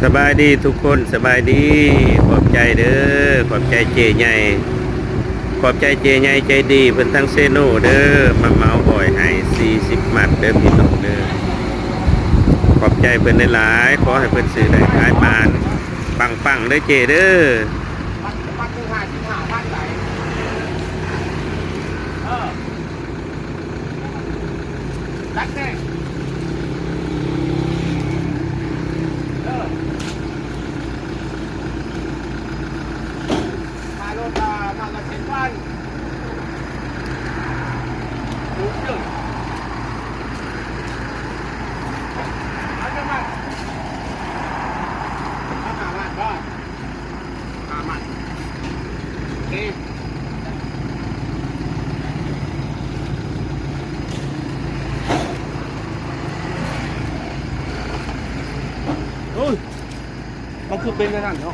สบายดีทุกคนสบายดีขอบใจเด้อขอบใจเจใหญ่ขอบใจเจใหญ่ใจดีเพิ่นทั้งเซโนเด้อมาเมาบ่อยให้40มัดเด้อพี่น้องเด้อขอบใจเพิ่นหลายๆขอให้เพิ่นซื้อได้ขายปานปังๆเด้อเจเด้อวัดหนึ่ง55,000ไหลรักแน่มารถมาละ7,000ถูกจึงเอาจังหวัด5,000ก็5,000โอเคโอ้ยมันคือเป็นขนาดนี้